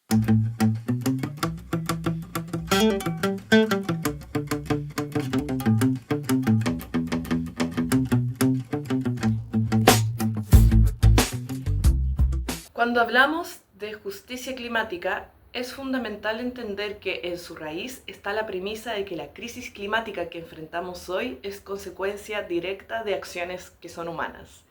Cuando hablamos de justicia climática, es fundamental entender que en su raíz está la premisa de que la crisis climática que enfrentamos hoy es consecuencia directa de acciones que son humanas.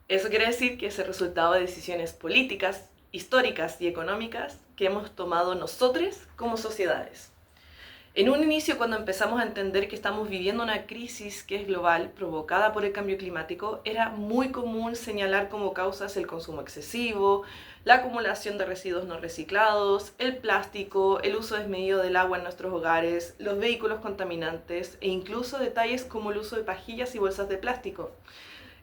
Eso quiere decir que es el resultado de decisiones políticas, históricas y económicas que hemos tomado nosotros como sociedades. En un inicio, cuando empezamos a entender que estamos viviendo una crisis que es global, provocada por el cambio climático, era muy común señalar como causas el consumo excesivo, la acumulación de residuos no reciclados, el plástico, el uso desmedido del agua en nuestros hogares, los vehículos contaminantes e incluso detalles como el uso de pajillas y bolsas de plástico.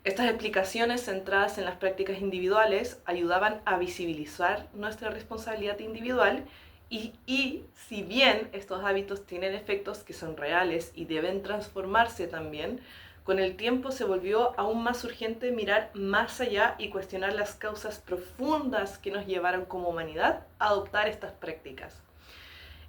Estas explicaciones centradas en las prácticas individuales ayudaban a visibilizar nuestra responsabilidad individual y si bien estos hábitos tienen efectos que son reales y deben transformarse también, con el tiempo se volvió aún más urgente mirar más allá y cuestionar las causas profundas que nos llevaron como humanidad a adoptar estas prácticas.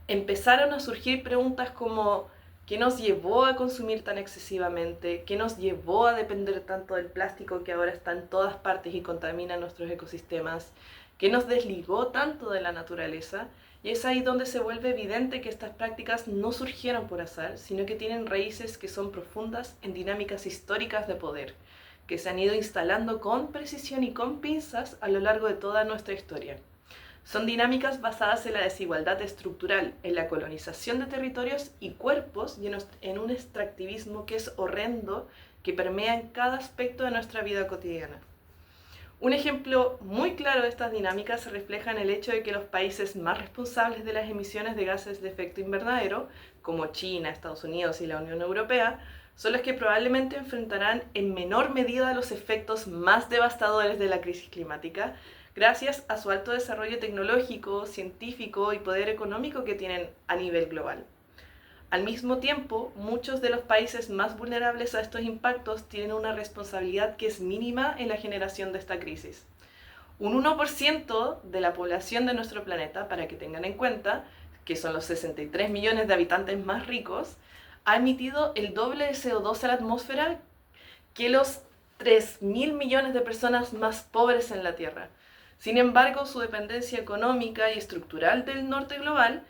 Empezaron a surgir preguntas como ¿qué nos llevó a consumir tan excesivamente? ¿Qué nos llevó a depender tanto del plástico que ahora está en todas partes y contamina nuestros ecosistemas? ¿Qué nos desligó tanto de la naturaleza? Y es ahí donde se vuelve evidente que estas prácticas no surgieron por azar, sino que tienen raíces que son profundas en dinámicas históricas de poder, que se han ido instalando con precisión y con pinzas a lo largo de toda nuestra historia. Son dinámicas basadas en la desigualdad estructural, en la colonización de territorios y cuerpos y en un extractivismo que es horrendo, que permea en cada aspecto de nuestra vida cotidiana. Un ejemplo muy claro de estas dinámicas se refleja en el hecho de que los países más responsables de las emisiones de gases de efecto invernadero, como China, Estados Unidos y la Unión Europea, son los que probablemente enfrentarán en menor medida los efectos más devastadores de la crisis climática, gracias a su alto desarrollo tecnológico, científico y poder económico que tienen a nivel global. Al mismo tiempo, muchos de los países más vulnerables a estos impactos tienen una responsabilidad que es mínima en la generación de esta crisis. Un 1% de la población de nuestro planeta, para que tengan en cuenta, que son los 63 millones de habitantes más ricos, ha emitido el doble de CO2 a la atmósfera que los 3.000 millones de personas más pobres en la Tierra. Sin embargo, su dependencia económica y estructural del norte global,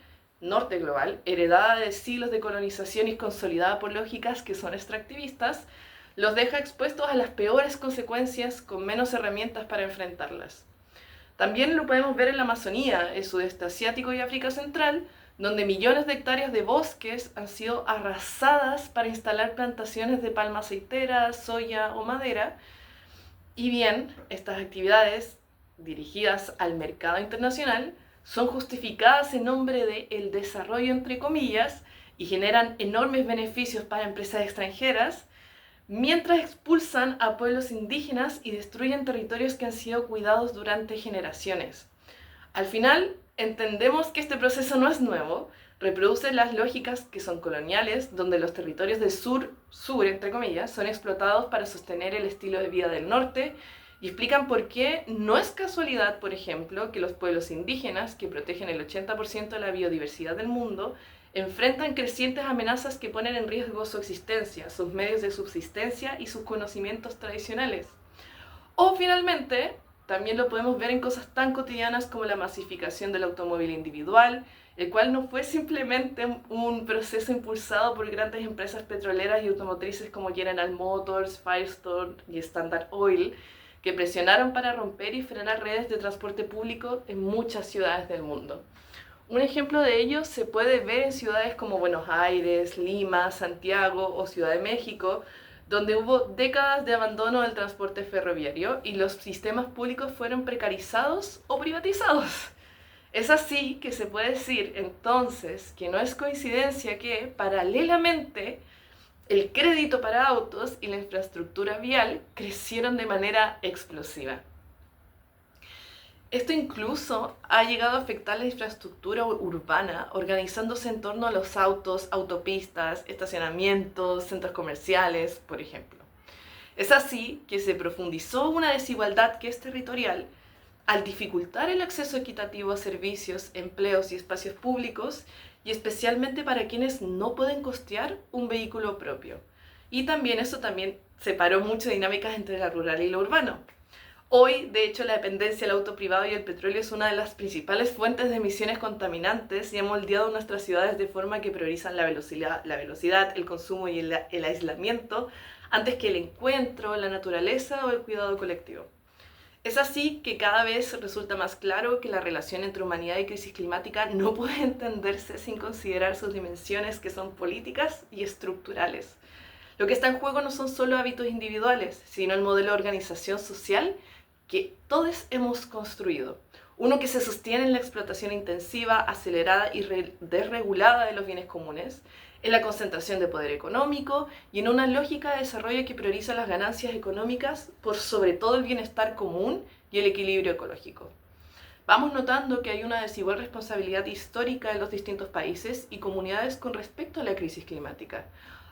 heredada de siglos de colonización y consolidada por lógicas que son extractivistas, los deja expuestos a las peores consecuencias con menos herramientas para enfrentarlas. También lo podemos ver en la Amazonía, el sudeste asiático y África Central, donde millones de hectáreas de bosques han sido arrasadas para instalar plantaciones de palma aceitera, soya o madera. Y bien, estas actividades dirigidas al mercado internacional son justificadas en nombre del desarrollo, entre comillas, y generan enormes beneficios para empresas extranjeras, mientras expulsan a pueblos indígenas y destruyen territorios que han sido cuidados durante generaciones. Al final, entendemos que este proceso no es nuevo, reproduce las lógicas que son coloniales, donde los territorios del sur, entre comillas, son explotados para sostener el estilo de vida del norte, y explican por qué no es casualidad, por ejemplo, que los pueblos indígenas, que protegen el 80% de la biodiversidad del mundo, enfrentan crecientes amenazas que ponen en riesgo su existencia, sus medios de subsistencia y sus conocimientos tradicionales. O finalmente, también lo podemos ver en cosas tan cotidianas como la masificación del automóvil individual, el cual no fue simplemente un proceso impulsado por grandes empresas petroleras y automotrices como General Motors, Firestone y Standard Oil, que presionaron para romper y frenar redes de transporte público en muchas ciudades del mundo. Un ejemplo de ello se puede ver en ciudades como Buenos Aires, Lima, Santiago o Ciudad de México, donde hubo décadas de abandono del transporte ferroviario y los sistemas públicos fueron precarizados o privatizados. Es así que se puede decir entonces que no es coincidencia que, paralelamente, el crédito para autos y la infraestructura vial crecieron de manera explosiva. Esto incluso ha llegado a afectar la infraestructura urbana, organizándose en torno a los autos, autopistas, estacionamientos, centros comerciales, por ejemplo. Es así que se profundizó una desigualdad que es territorial, al dificultar el acceso equitativo a servicios, empleos y espacios públicos, y especialmente para quienes no pueden costear un vehículo propio. Y también eso también separó muchas dinámicas entre lo rural y lo urbano. Hoy, de hecho, la dependencia del auto privado y el petróleo es una de las principales fuentes de emisiones contaminantes y ha moldeado nuestras ciudades de forma que priorizan la velocidad, el consumo y el aislamiento antes que el encuentro, la naturaleza o el cuidado colectivo. Es así que cada vez resulta más claro que la relación entre humanidad y crisis climática no puede entenderse sin considerar sus dimensiones que son políticas y estructurales. Lo que está en juego no son solo hábitos individuales, sino el modelo de organización social que todos hemos construido. Uno que se sostiene en la explotación intensiva, acelerada y desregulada de los bienes comunes, en la concentración de poder económico y en una lógica de desarrollo que prioriza las ganancias económicas por sobre todo el bienestar común y el equilibrio ecológico. Vamos notando que hay una desigual responsabilidad histórica en los distintos países y comunidades con respecto a la crisis climática.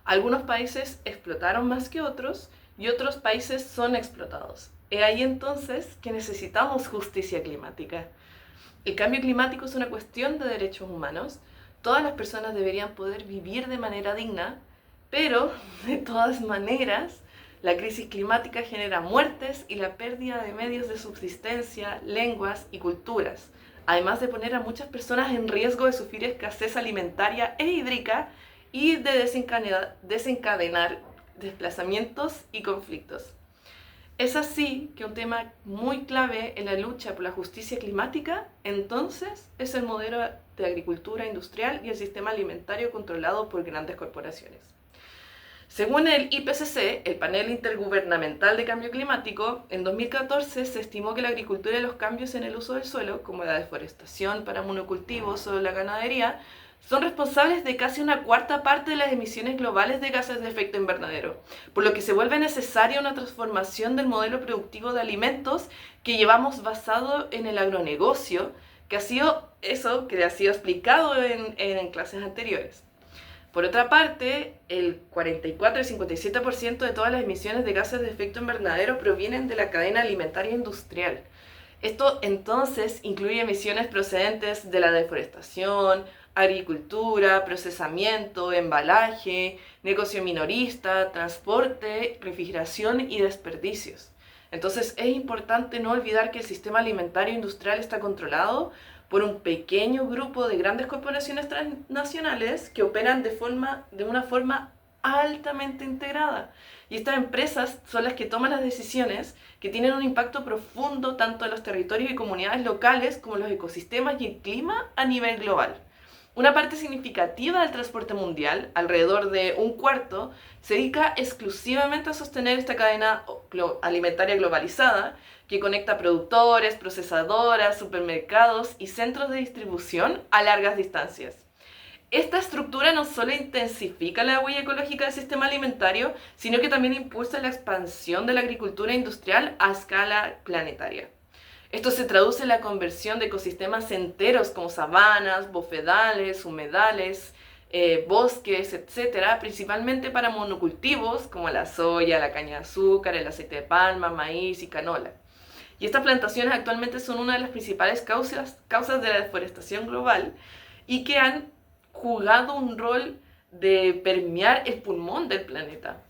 Algunos países explotaron más que otros y otros países son explotados. Es ahí entonces que necesitamos justicia climática. El cambio climático es una cuestión de derechos humanos. Todas las personas deberían poder vivir de manera digna, pero de todas maneras la crisis climática genera muertes y la pérdida de medios de subsistencia, lenguas y culturas, además de poner a muchas personas en riesgo de sufrir escasez alimentaria e hídrica y de desencadenar desplazamientos y conflictos. Es así que un tema muy clave en la lucha por la justicia climática, entonces, es el modelo de agricultura industrial y el sistema alimentario controlado por grandes corporaciones. Según el IPCC, el Panel Intergubernamental de Cambio Climático, en 2014 se estimó que la agricultura y los cambios en el uso del suelo, como la deforestación para monocultivos o la ganadería, son responsables de casi una cuarta parte de las emisiones globales de gases de efecto invernadero, por lo que se vuelve necesaria una transformación del modelo productivo de alimentos que llevamos basado en el agronegocio, que ha sido explicado en clases anteriores. Por otra parte, el 44 y 57% de todas las emisiones de gases de efecto invernadero provienen de la cadena alimentaria industrial. Esto entonces incluye emisiones procedentes de la deforestación, agricultura, procesamiento, embalaje, negocio minorista, transporte, refrigeración y desperdicios. Entonces es importante no olvidar que el sistema alimentario industrial está controlado por un pequeño grupo de grandes corporaciones transnacionales que operan de una forma altamente integrada. Y estas empresas son las que toman las decisiones que tienen un impacto profundo tanto en los territorios y comunidades locales como en los ecosistemas y el clima a nivel global. Una parte significativa del transporte mundial, alrededor de un cuarto, se dedica exclusivamente a sostener esta cadena alimentaria globalizada que conecta productores, procesadoras, supermercados y centros de distribución a largas distancias. Esta estructura no solo intensifica la huella ecológica del sistema alimentario, sino que también impulsa la expansión de la agricultura industrial a escala planetaria. Esto se traduce en la conversión de ecosistemas enteros como sabanas, bofedales, humedales, bosques, etcétera, principalmente para monocultivos como la soya, la caña de azúcar, el aceite de palma, maíz y canola. Y estas plantaciones actualmente son una de las principales causas de la deforestación global y que han jugado un rol de permear el pulmón del planeta.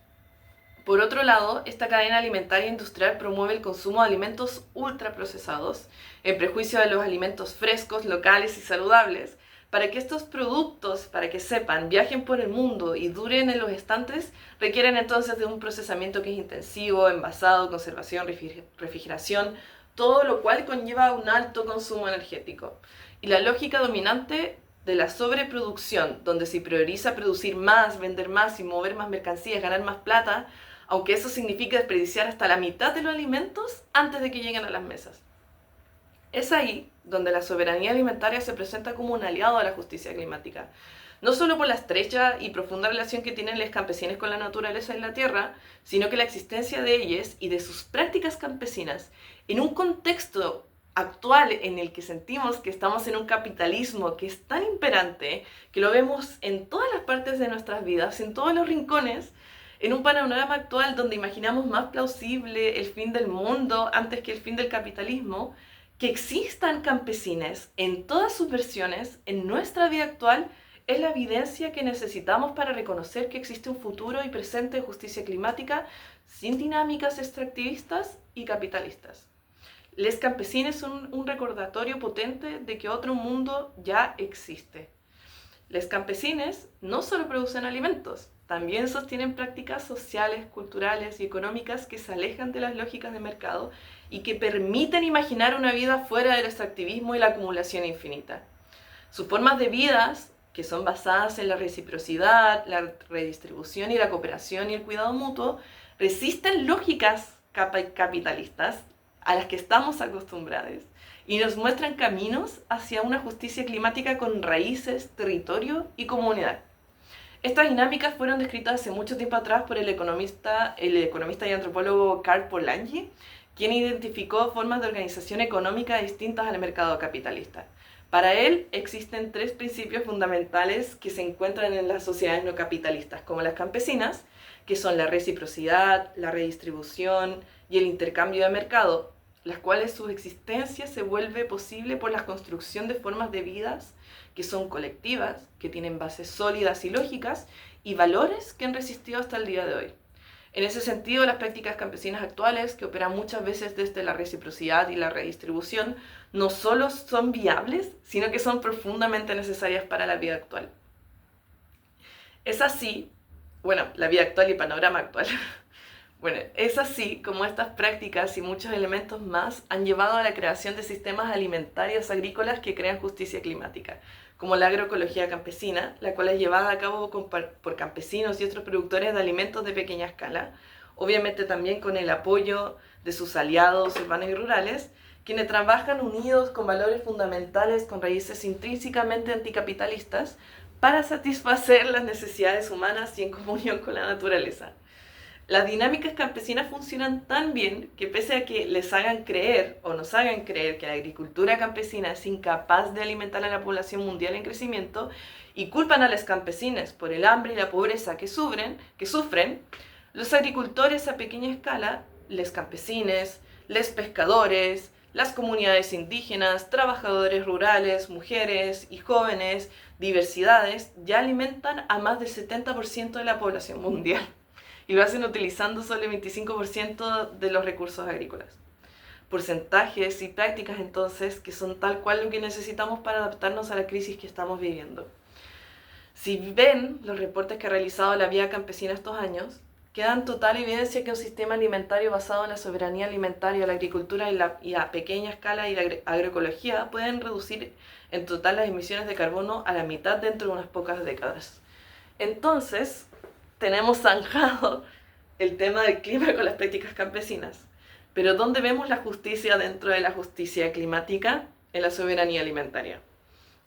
Por otro lado, esta cadena alimentaria industrial promueve el consumo de alimentos ultraprocesados, en prejuicio de los alimentos frescos, locales y saludables, para que estos productos, para que sepan, viajen por el mundo y duren en los estantes, requieren entonces de un procesamiento que es intensivo, envasado, conservación, refrigeración, todo lo cual conlleva un alto consumo energético. Y la lógica dominante de la sobreproducción, donde se prioriza producir más, vender más y mover más mercancías, ganar más plata, aunque eso significa desperdiciar hasta la mitad de los alimentos antes de que lleguen a las mesas. Es ahí donde la soberanía alimentaria se presenta como un aliado a la justicia climática, no solo por la estrecha y profunda relación que tienen los campesinos con la naturaleza y la tierra, sino que la existencia de ellos y de sus prácticas campesinas en un contexto actual en el que sentimos que estamos en un capitalismo que es tan imperante, que lo vemos en todas las partes de nuestras vidas, en todos los rincones, en un panorama actual donde imaginamos más plausible el fin del mundo antes que el fin del capitalismo, Que existan campesines en todas sus versiones en nuestra vida actual es la evidencia que necesitamos para reconocer que existe un futuro y presente de justicia climática sin dinámicas extractivistas y capitalistas. Les campesines son un recordatorio potente de que otro mundo ya existe. Les campesines no solo producen alimentos, también sostienen prácticas sociales, culturales y económicas que se alejan de las lógicas de mercado y que permiten imaginar una vida fuera del extractivismo y la acumulación infinita. Sus formas de vidas, que son basadas en la reciprocidad, la redistribución y la cooperación y el cuidado mutuo, resisten lógicas capitalistas a las que estamos acostumbrados y nos muestran caminos hacia una justicia climática con raíces, territorio y comunidad. Estas dinámicas fueron descritas hace mucho tiempo atrás por el economista y antropólogo Karl Polanyi, quien identificó formas de organización económica distintas al mercado capitalista. Para él existen tres principios fundamentales que se encuentran en las sociedades no capitalistas, como las campesinas, que son la reciprocidad, la redistribución y el intercambio de mercado, las cuales su existencia se vuelve posible por la construcción de formas de vidas que son colectivas, que tienen bases sólidas y lógicas, y valores que han resistido hasta el día de hoy. En ese sentido, las prácticas campesinas actuales, que operan muchas veces desde la reciprocidad y la redistribución, no solo son viables, sino que son profundamente necesarias para la vida actual. Es así, la vida actual y panorama actual. Es así como estas prácticas y muchos elementos más han llevado a la creación de sistemas alimentarios agrícolas que crean justicia climática, como la agroecología campesina, la cual es llevada a cabo por campesinos y otros productores de alimentos de pequeña escala, obviamente también con el apoyo de sus aliados urbanos y rurales, quienes trabajan unidos con valores fundamentales, con raíces intrínsecamente anticapitalistas, para satisfacer las necesidades humanas y en comunión con la naturaleza. Las dinámicas campesinas funcionan tan bien que pese a que les hagan creer o nos hagan creer que la agricultura campesina es incapaz de alimentar a la población mundial en crecimiento y culpan a los campesinos por el hambre y la pobreza que sufren, los agricultores a pequeña escala, les campesines, les pescadores, las comunidades indígenas, trabajadores rurales, mujeres y jóvenes, diversidades, ya alimentan a más del 70% de la población mundial. Y lo hacen utilizando solo el 25% de los recursos agrícolas. Porcentajes y prácticas entonces que son tal cual lo que necesitamos para adaptarnos a la crisis que estamos viviendo. Si ven los reportes que ha realizado la Vía Campesina estos años, queda en total evidencia que un sistema alimentario basado en la soberanía alimentaria, la agricultura y a pequeña escala y la agroecología pueden reducir en total las emisiones de carbono a la mitad dentro de unas pocas décadas. Entonces, tenemos zanjado el tema del clima con las prácticas campesinas. Pero ¿dónde vemos la justicia dentro de la justicia climática? En la soberanía alimentaria.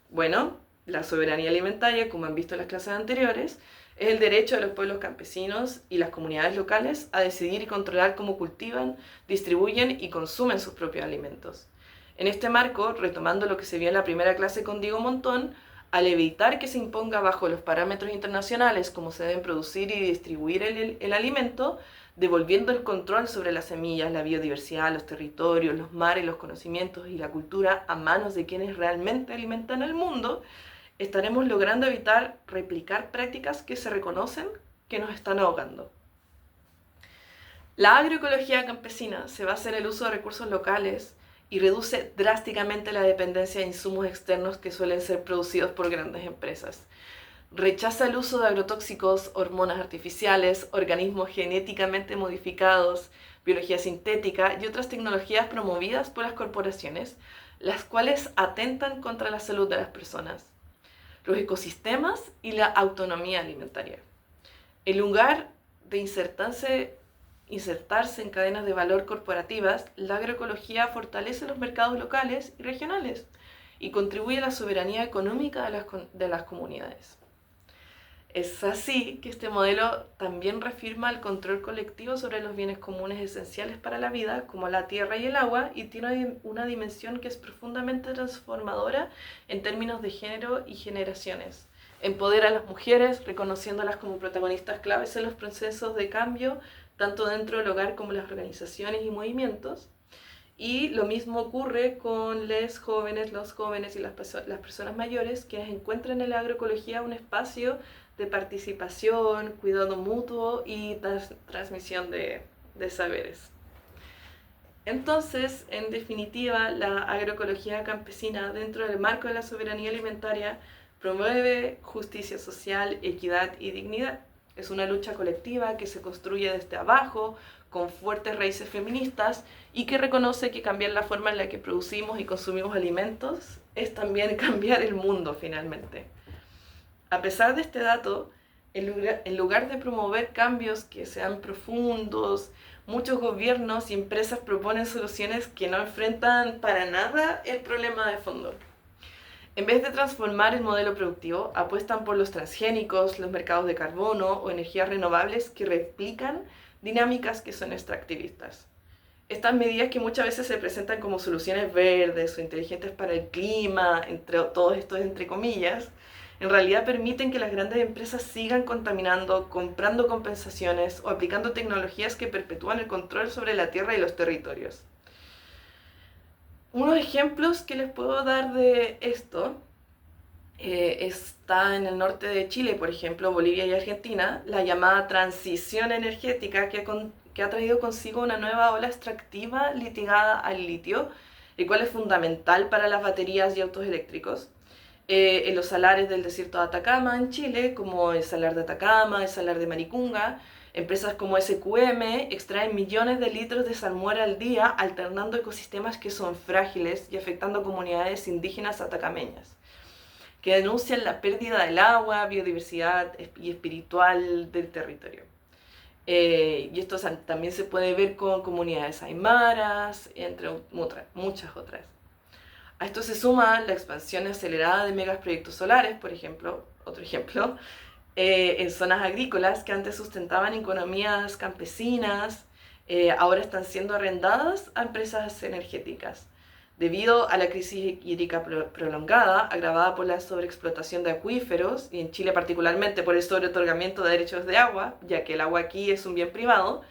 Bueno, la soberanía alimentaria, como han visto en las clases anteriores, es el derecho de los pueblos campesinos y las comunidades locales a decidir y controlar cómo cultivan, distribuyen y consumen sus propios alimentos. En este marco, retomando lo que se vio en la primera clase con Diego Montón, al evitar que se imponga bajo los parámetros internacionales cómo se deben producir y distribuir el alimento, devolviendo el control sobre las semillas, la biodiversidad, los territorios, los mares, los conocimientos y la cultura a manos de quienes realmente alimentan al mundo, estaremos logrando evitar replicar prácticas que se reconocen que nos están ahogando. La agroecología campesina se basa en el uso de recursos locales y reduce drásticamente la dependencia de insumos externos que suelen ser producidos por grandes empresas. Rechaza el uso de agrotóxicos, hormonas artificiales, organismos genéticamente modificados, biología sintética y otras tecnologías promovidas por las corporaciones, las cuales atentan contra la salud de las personas, los ecosistemas y la autonomía alimentaria. En lugar de insertarse en cadenas de valor corporativas, la agroecología fortalece los mercados locales y regionales y contribuye a la soberanía económica de las comunidades. Es así que este modelo también reafirma el control colectivo sobre los bienes comunes esenciales para la vida, como la tierra y el agua, y tiene una dimensión que es profundamente transformadora en términos de género y generaciones. Empodera a las mujeres, reconociéndolas como protagonistas claves en los procesos de cambio, tanto dentro del hogar como en las organizaciones y movimientos, Y lo mismo ocurre con los jóvenes y las personas mayores, quienes encuentran en la agroecología un espacio de participación, cuidado mutuo y transmisión de saberes. Entonces, en definitiva, la agroecología campesina, dentro del marco de la soberanía alimentaria, promueve justicia social, equidad y dignidad. Es una lucha colectiva que se construye desde abajo, con fuertes raíces feministas, y que reconoce que cambiar la forma en la que producimos y consumimos alimentos es también cambiar el mundo, finalmente. A pesar de este dato, en lugar de promover cambios que sean profundos, muchos gobiernos y empresas proponen soluciones que no enfrentan para nada el problema de fondo. En vez de transformar el modelo productivo, apuestan por los transgénicos, los mercados de carbono o energías renovables que replican dinámicas que son extractivistas. Estas medidas, que muchas veces se presentan como soluciones verdes o inteligentes para el clima, entre todos estos entre comillas, en realidad permiten que las grandes empresas sigan contaminando, comprando compensaciones o aplicando tecnologías que perpetúan el control sobre la tierra y los territorios. Unos ejemplos que les puedo dar de esto está en el norte de Chile, por ejemplo, Bolivia y Argentina, la llamada transición energética que ha traído consigo una nueva ola extractiva litigada al litio, el cual es fundamental para las baterías y autos eléctricos. En los salares del desierto de Atacama en Chile, como el salar de Atacama, el salar de Maricunga, empresas como SQM extraen millones de litros de salmuera al día, alternando ecosistemas que son frágiles y afectando a comunidades indígenas atacameñas, que denuncian la pérdida del agua, biodiversidad y espiritual del territorio. Y esto también se puede ver con comunidades aymaras, entre muchas otras. A esto se suma la expansión acelerada de megaproyectos solares, por ejemplo, otro ejemplo, en zonas agrícolas que antes sustentaban economías campesinas, ahora están siendo arrendadas a empresas energéticas. Debido a la crisis hídrica prolongada, agravada por la sobreexplotación de acuíferos, y en Chile particularmente por el sobreotorgamiento de derechos de agua, ya que el agua aquí es un bien privado,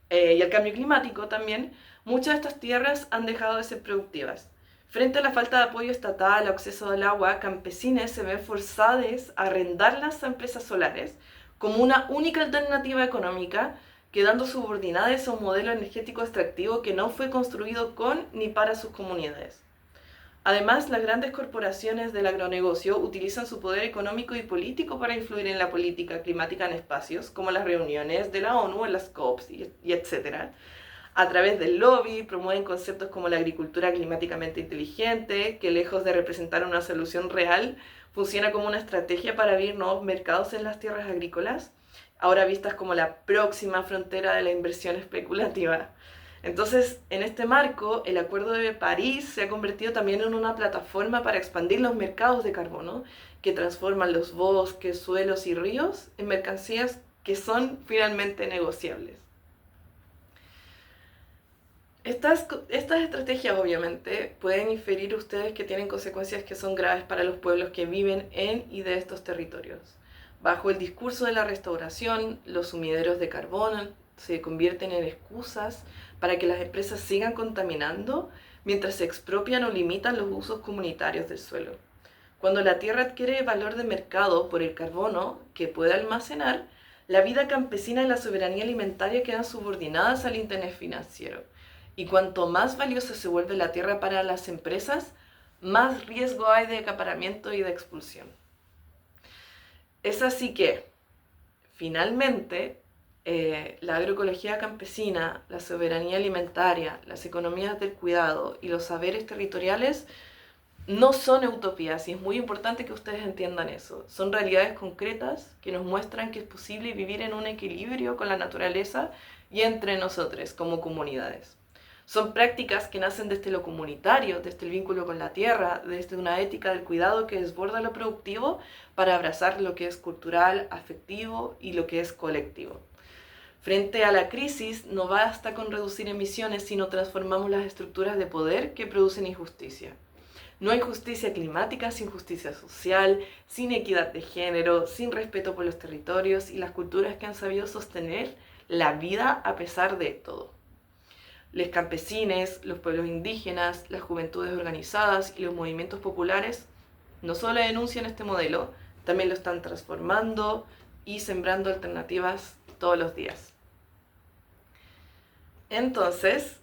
y el cambio climático también, muchas de estas tierras han dejado de ser productivas. Frente a la falta de apoyo estatal o acceso al agua, campesinos se ven forzados a arrendarlas a empresas solares como una única alternativa económica, quedando subordinadas a un modelo energético extractivo que no fue construido con ni para sus comunidades. Además, las grandes corporaciones del agronegocio utilizan su poder económico y político para influir en la política climática en espacios como las reuniones de la ONU, en las COPs y etc. A través del lobby promueven conceptos como la agricultura climáticamente inteligente, que lejos de representar una solución real, funciona como una estrategia para abrir nuevos mercados en las tierras agrícolas, ahora vistas como la próxima frontera de la inversión especulativa. Entonces, en este marco, el Acuerdo de París se ha convertido también en una plataforma para expandir los mercados de carbono, que transforman los bosques, suelos y ríos en mercancías que son finalmente negociables. Estas estrategias obviamente pueden inferir ustedes que tienen consecuencias que son graves para los pueblos que viven en y de estos territorios. Bajo el discurso de la restauración, los sumideros de carbón se convierten en excusas para que las empresas sigan contaminando mientras se expropian o limitan los usos comunitarios del suelo. Cuando la tierra adquiere valor de mercado por el carbono que puede almacenar, la vida campesina y la soberanía alimentaria quedan subordinadas al interés financiero. Y cuanto más valiosa se vuelve la tierra para las empresas, más riesgo hay de acaparamiento y de expulsión. Es así que, finalmente, la agroecología campesina, la soberanía alimentaria, las economías del cuidado y los saberes territoriales no son utopías, y es muy importante que ustedes entiendan eso. Son realidades concretas que nos muestran que es posible vivir en un equilibrio con la naturaleza y entre nosotros como comunidades. Son prácticas que nacen desde lo comunitario, desde el vínculo con la tierra, desde una ética del cuidado que desborda lo productivo para abrazar lo que es cultural, afectivo y lo que es colectivo. Frente a la crisis, no basta con reducir emisiones, sino transformamos las estructuras de poder que producen injusticia. No hay justicia climática sin justicia social, sin equidad de género, sin respeto por los territorios y las culturas que han sabido sostener la vida a pesar de todo. Los campesines, los pueblos indígenas, las juventudes organizadas y los movimientos populares no solo denuncian este modelo, también lo están transformando y sembrando alternativas todos los días. Entonces,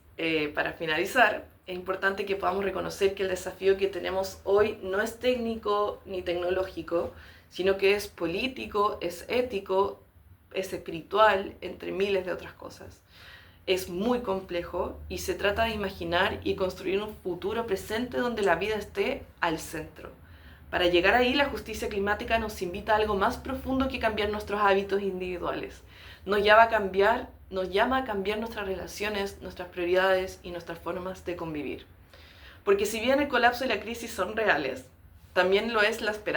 para finalizar, es importante que podamos reconocer que el desafío que tenemos hoy no es técnico ni tecnológico, sino que es político, es ético, es espiritual, entre miles de otras cosas. Es muy complejo y se trata de imaginar y construir un futuro presente donde la vida esté al centro. Para llegar ahí, la justicia climática nos invita a algo más profundo que cambiar nuestros hábitos individuales. Nos llama a cambiar nuestras relaciones, nuestras prioridades y nuestras formas de convivir. Porque si bien el colapso y la crisis son reales, también lo es la esperanza.